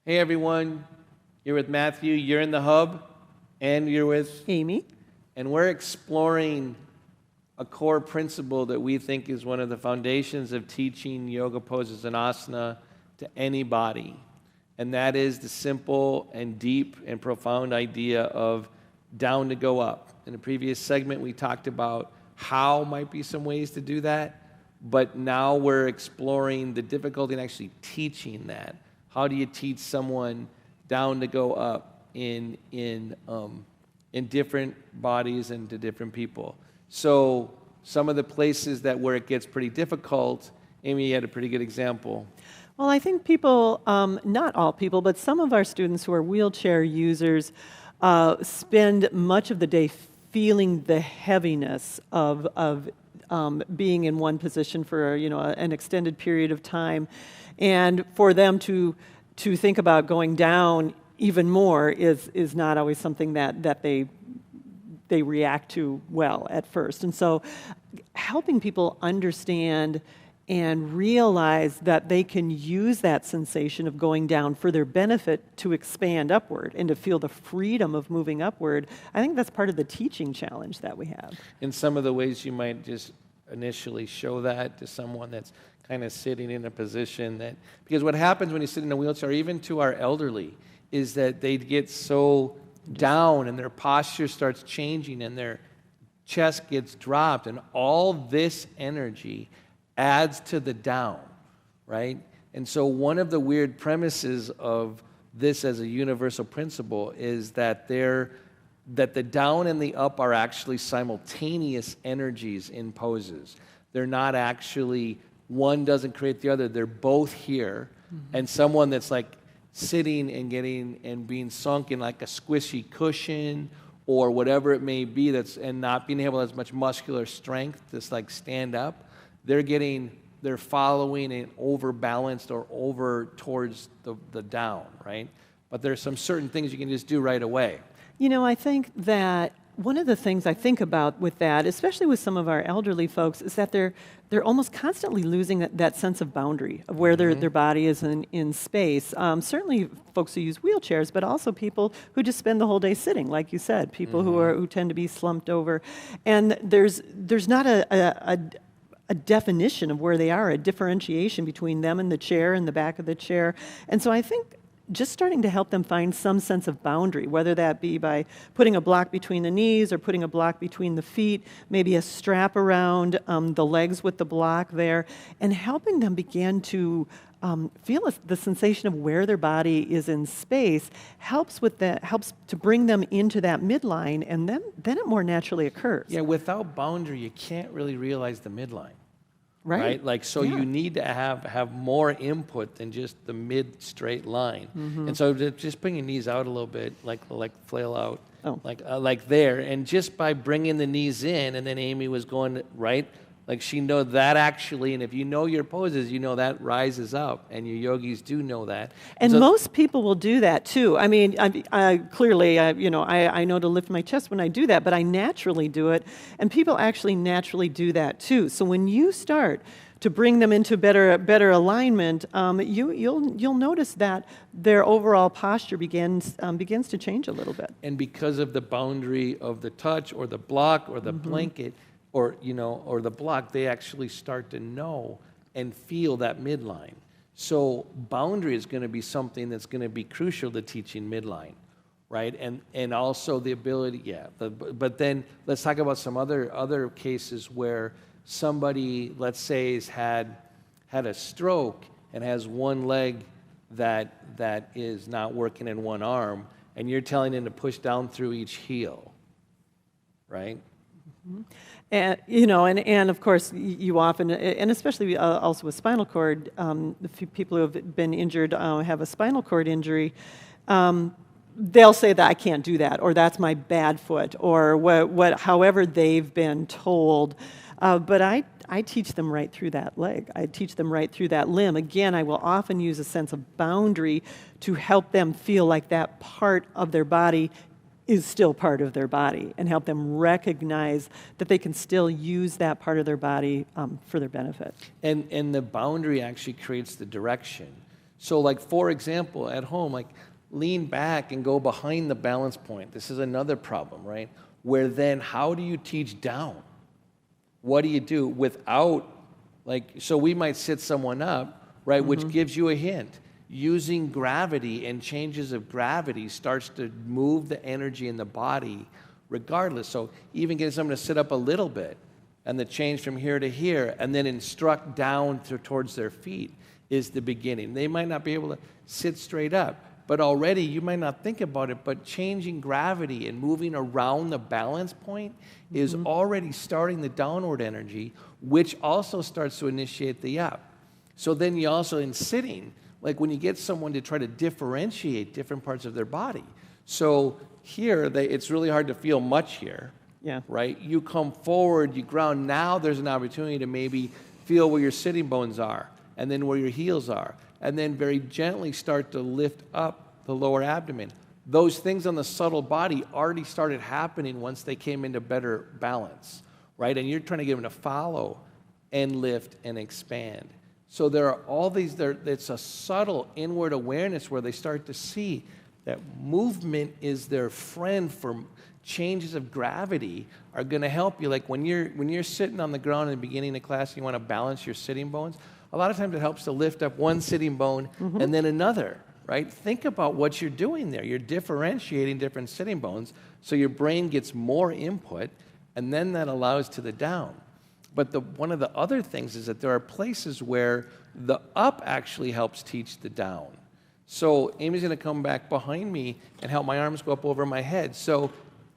Hey everyone, you're with Matthew, you're in the hub, and you're with Amy. And we're exploring a core principle that we think is one of the foundations of teaching yoga poses and asana to anybody. And that is the simple and deep and profound idea of down to go up. In the previous segment, we talked about how might be some ways to do that, but now we're exploring the difficulty in actually teaching that. How do you teach someone down to go up in different bodies and to different people? So some of the places where it gets pretty difficult, Amy, you had a pretty good example. Well, I think people, not all people, but some of our students who are wheelchair users spend much of the day feeling the heaviness of being in one position for an extended period of time, and for them to think about going down even more is not always something that they react to well at first. And so helping people understand and realize that they can use that sensation of going down for their benefit to expand upward and to feel the freedom of moving upward, I think that's part of the teaching challenge that we have. In some of the ways you might just initially show that to someone that's kind of sitting in a position because what happens when you sit in a wheelchair, even to our elderly, is that they get so down and their posture starts changing and their chest gets dropped, and all this energy adds to the down, right? And so one of the weird premises of this as a universal principle is that the down and the up are actually simultaneous energies in poses. They're not actually, one doesn't create the other, they're both here. Mm-hmm. And someone that's like sitting and being sunk in like a squishy cushion or whatever it may be, and not being able to have as much muscular strength to like stand up, they're following and overbalanced or over towards the down, right? But there's some certain things you can just do right away. I think that one of the things I think about with that, especially with some of our elderly folks, is that they're almost constantly losing that sense of boundary of where their body is in space. Certainly folks who use wheelchairs, but also people who just spend the whole day sitting, like you said, people who tend to be slumped over. And there's not a definition of where they are, a differentiation between them and the chair and the back of the chair. And so I think just starting to help them find some sense of boundary, whether that be by putting a block between the knees or putting a block between the feet, maybe a strap around the legs with the block there, and helping them begin to feel the sensation of where their body is in space helps to bring them into that midline, and then it more naturally occurs. Yeah, without boundary, you can't really realize the midline. Right? You need to have more input than just the mid-straight line. Mm-hmm. And so just bring your knees out a little bit, like flail out, like there. And just by bringing the knees in, and then Amy was going, right? Like she know that actually, and if you know your poses, you know that rises up, and your yogis do know that. And so, most people will do that too. I mean, clearly, I know to lift my chest when I do that, but I naturally do it, and people actually naturally do that too. So when you start to bring them into better alignment, you'll notice that their overall posture begins to change a little bit. And because of the boundary of the touch or the block or the blanket, or the block, they actually start to know and feel that midline. So boundary is going to be something that's going to be crucial to teaching midline, right? And also the ability, but then let's talk about some other cases where somebody, let's say, has had a stroke and has one leg that is not working in one arm, and you're telling him to push down through each heel, right? Mm-hmm. And of course, you often, and especially also with spinal cord, the few people who have been injured, have a spinal cord injury, they'll say that I can't do that, or that's my bad foot, or however they've been told. But I teach them right through that leg. I teach them right through that limb. Again, I will often use a sense of boundary to help them feel like that part of their body is still part of their body, and help them recognize that they can still use that part of their body for their benefit. And the boundary actually creates the direction. So like, for example, at home, like lean back and go behind the balance point. This is another problem, right? Where then how do you teach down? What do you do without, like, so we might sit someone up, right, which gives you a hint. Using gravity and changes of gravity starts to move the energy in the body regardless. So even getting someone to sit up a little bit and the change from here to here and then instruct down towards their feet is the beginning. They might not be able to sit straight up, but already you might not think about it, but changing gravity and moving around the balance point is already starting the downward energy, which also starts to initiate the up. So then you also, in sitting, like when you get someone to try to differentiate different parts of their body. So here, it's really hard to feel much here, right? You come forward, you ground. Now there's an opportunity to maybe feel where your sitting bones are, and then where your heels are, and then very gently start to lift up the lower abdomen. Those things on the subtle body already started happening once they came into better balance, right? And you're trying to get them to follow and lift and expand. So there are all these, it's a subtle inward awareness where they start to see that movement is their friend for changes of gravity are going to help you. Like when you're sitting on the ground in the beginning of class and you want to balance your sitting bones, a lot of times it helps to lift up one sitting bone and then another, right? Think about what you're doing there. You're differentiating different sitting bones so your brain gets more input, and then that allows to the down. But one of the other things is that there are places where the up actually helps teach the down. So Amy's going to come back behind me and help my arms go up over my head. So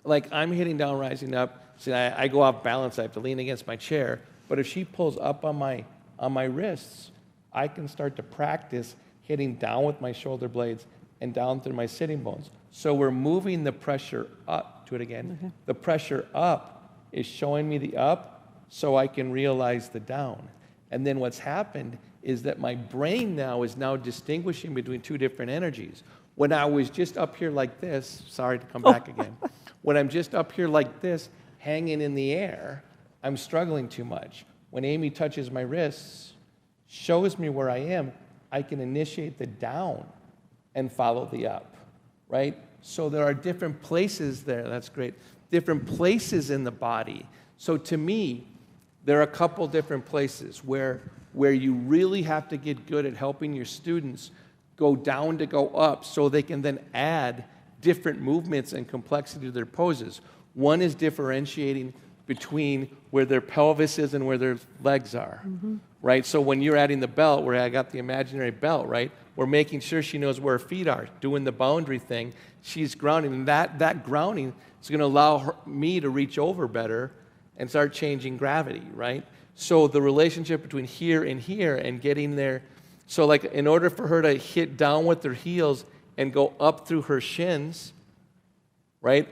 like I'm hitting down, rising up. See, I go off balance. I have to lean against my chair. But if she pulls up on my wrists, I can start to practice hitting down with my shoulder blades and down through my sitting bones. So we're moving the pressure up. Do it again. The pressure up is showing me the up so I can realize the down. And then what's happened is that my brain now is distinguishing between two different energies. When I was just up here like this, sorry to come back again. When I'm just up here like this, hanging in the air, I'm struggling too much. When Amy touches my wrists, shows me where I am, I can initiate the down and follow the up, right? So there are different places there, that's great, different places in the body. So to me, there are a couple different places where you really have to get good at helping your students go down to go up so they can then add different movements and complexity to their poses. One is differentiating between where their pelvis is and where their legs are, right? So when you're adding the belt, where I got the imaginary belt, right, we're making sure she knows where her feet are, doing the boundary thing. She's grounding, and that grounding is going to allow me to reach over better and start changing gravity, right? So the relationship between here and getting there. So like in order for her to hit down with her heels and go up through her shins, right?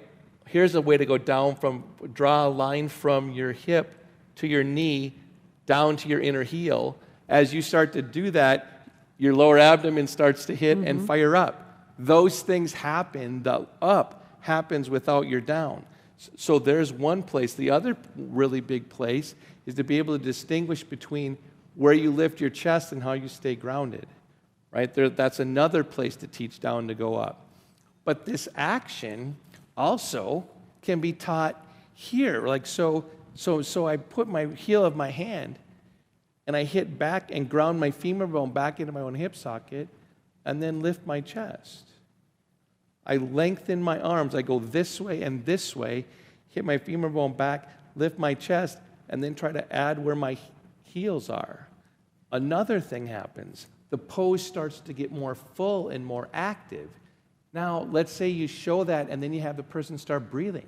Here's a way to go down draw a line from your hip to your knee down to your inner heel. As you start to do that, your lower abdomen starts to hit and fire up. Those things happen, the up happens without your down. So there's one place. The other really big place is to be able to distinguish between where you lift your chest and how you stay grounded, right? That's another place to teach down to go up. But this action also can be taught here. Like so I put my heel of my hand and I hit back and ground my femur bone back into my own hip socket and then lift my chest. I lengthen my arms. I go this way and this way, hit my femur bone back, lift my chest, and then try to add where my heels are. Another thing happens. The pose starts to get more full and more active. Now, let's say you show that and then you have the person start breathing.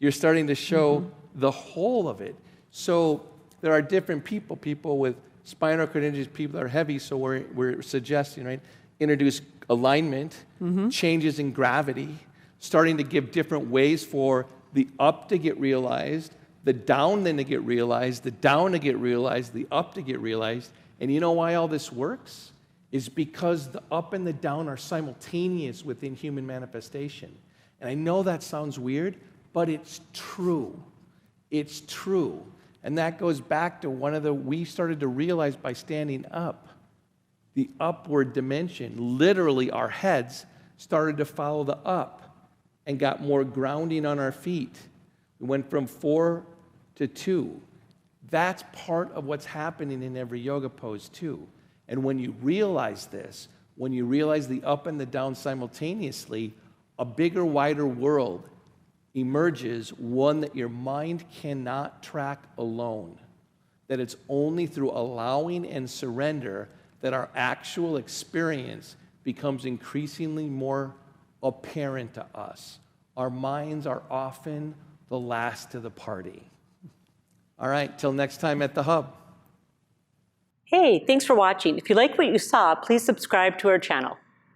You're starting to show the whole of it. So there are different people with spinal cord injuries, people that are heavy, so we're suggesting, right, introduce alignment, changes in gravity, starting to give different ways for the up to get realized, the down then to get realized, the down to get realized, the up to get realized. And you know why all this works? Is because the up and the down are simultaneous within human manifestation. And I know that sounds weird, but it's true. It's true. And that goes back to we started to realize by standing up the upward dimension. Literally, our heads started to follow the up and got more grounding on our feet. We went from 4 to 2. That's part of what's happening in every yoga pose too. And when you realize this, when you realize the up and the down simultaneously, a bigger, wider world emerges, one that your mind cannot track alone. That it's only through allowing and surrender that our actual experience becomes increasingly more apparent to us. Our minds are often the last to the party. All right, till next time at the Hub. Hey, thanks for watching. If you like what you saw, please subscribe to our channel.